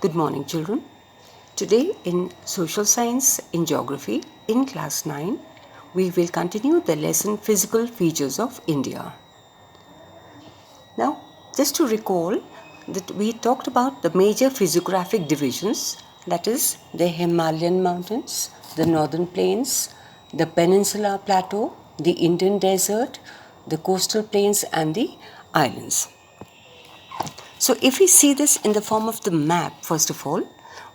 Good morning, children. Today in Social Science in Geography in class 9, we will continue the lesson Physical Features of India. Now, just to recall that we talked about the major physiographic divisions, that is the Himalayan mountains, the northern plains, the Peninsula Plateau, the Indian desert, the coastal plains and the islands. So if we see this in the form of the map, first of all,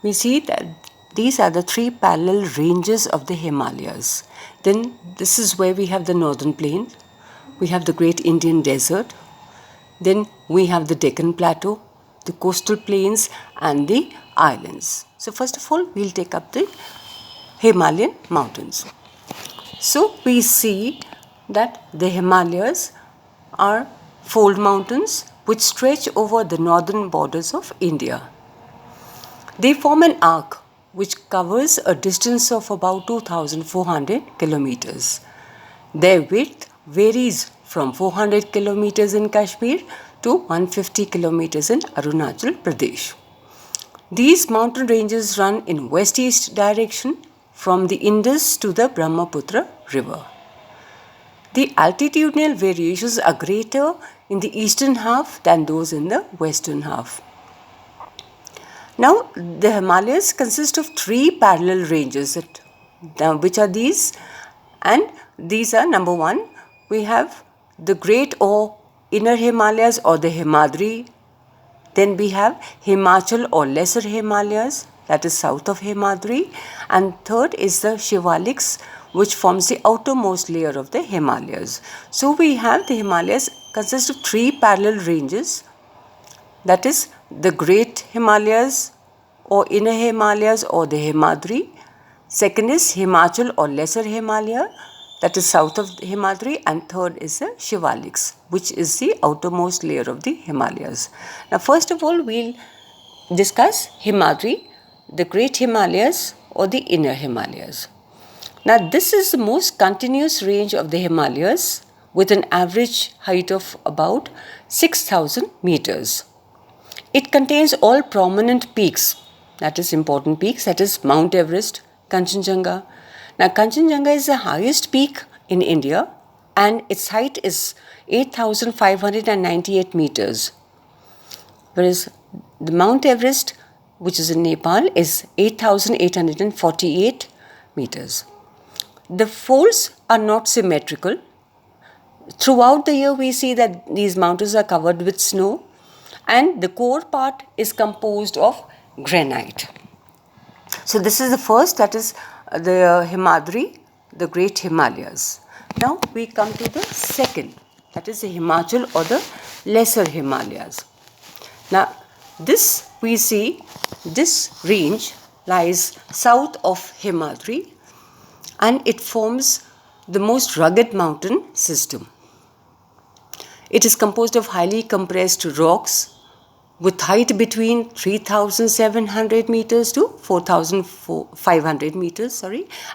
we see that these are the three parallel ranges of the Himalayas. Then this is where we have the northern plain, we have the great Indian desert, then we have the Deccan Plateau, the coastal plains and the islands. So first of all, we'll take up the Himalayan mountains. So we see that the Himalayas are fold mountains which stretch over the northern borders of India. They form an arc which covers a distance of about 2,400 kilometers. Their width varies from 400 kilometers in Kashmir to 150 kilometers in Arunachal Pradesh. These mountain ranges run in west-east direction from the Indus to the Brahmaputra river. The altitudinal variations are greater in the eastern half than those in the western half. Now, the Himalayas consist of three parallel ranges. Which are these? And these are, number one, we have the Great or Inner Himalayas or the Himadri. Then we have Himachal or Lesser Himalayas, that is south of Himadri. And third is the Shivaliks, which forms the outermost layer of the Himalayas. So we have the Himalayas consist of three parallel ranges, that is the Great Himalayas or Inner Himalayas or the Himadri. Second is Himachal or Lesser Himalaya, that is south of Himadri, and third is the Shivaliks, which is the outermost layer of the Himalayas. Now first of all, we'll discuss Himadri, the Great Himalayas or the Inner Himalayas. Now this is the most continuous range of the Himalayas with an average height of about 6,000 meters. It contains all prominent peaks, that is important peaks, that is Mount Everest, Kanchenjunga. Now Kanchenjunga is the highest peak in India and its height is 8,598 meters. Whereas the Mount Everest, which is in Nepal, is 8,848 meters. The folds are not symmetrical. Throughout the year, we see that these mountains are covered with snow and the core part is composed of granite. So this is the first, that is the Himadri, the Great Himalayas. Now we come to the second, that is the Himachal or the Lesser Himalayas. Now this we see, this range lies south of Himadri and it forms the most rugged mountain system. It is composed of highly compressed rocks with height between 3,700 meters to 4,500 meters,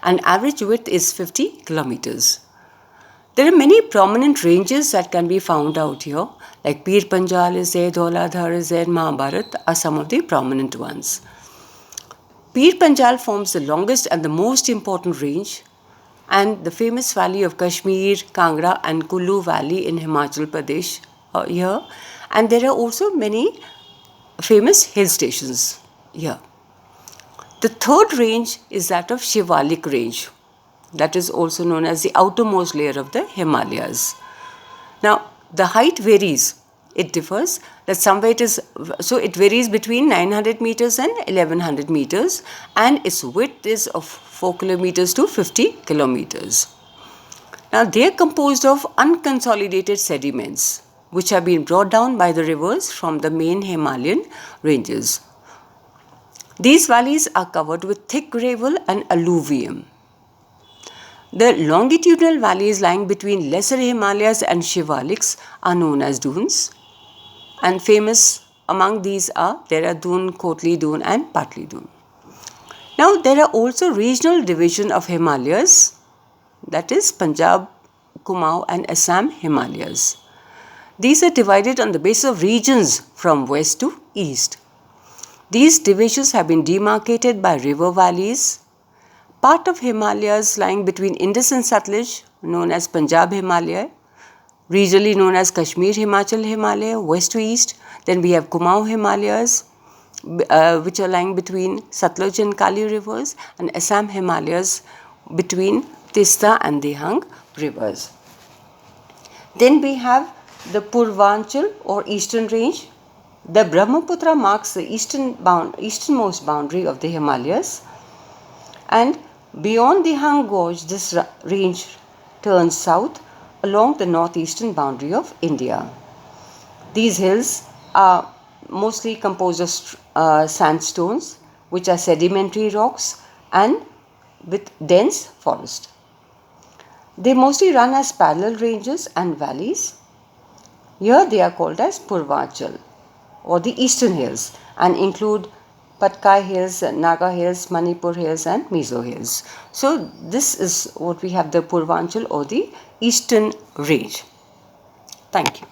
and average width is 50 kilometers. There are many prominent ranges that can be found out here, like Pir Panjal is there, Dhauladhar is there, Mahabharat are some of the prominent ones. Pir Panjal forms the longest and the most important range, and the famous valley of Kashmir, Kangra and Kullu Valley in Himachal Pradesh here. And there are also many famous hill stations here. The third range is that of Shivalik range, that is also known as the outermost layer of the Himalayas. Now the height varies, it differs, that somewhere it varies between 900 meters and 1100 meters and its width is of 4 kilometers to 50 kilometers. Now they are composed of unconsolidated sediments which have been brought down by the rivers from the main Himalayan ranges. These valleys are covered with thick gravel and alluvium. The longitudinal valleys lying between Lesser Himalayas and Shivaliks are known as dunes, and famous among these are Dehradun, Kotli Dun and Patli Dun. Now there are also regional division of Himalayas, that is Punjab, Kumaon and Assam Himalayas. These are divided on the basis of regions from west to east. These divisions have been demarcated by river valleys. Part of Himalayas lying between Indus and Satluj, known as Punjab Himalaya, regionally known as Kashmir Himachal Himalaya, west to east. Then we have Kumaon Himalayas, which are lying between Satluj and Kali rivers, and Assam Himalayas between Tista and Dehang rivers. Then we have the Purvanchal or eastern range. The Brahmaputra marks the easternmost boundary of the Himalayas, and beyond the Dehang Gorge this range turns south along the northeastern boundary of India. These hills are mostly composed of sandstones, which are sedimentary rocks, and with dense forest. They mostly run as parallel ranges and valleys. Here they are called as Purvanchal or the eastern hills, and include Patkai Hills, Naga Hills, Manipur Hills and Mizo Hills. So this is what we have, the Purvanchal or the eastern range. Thank you.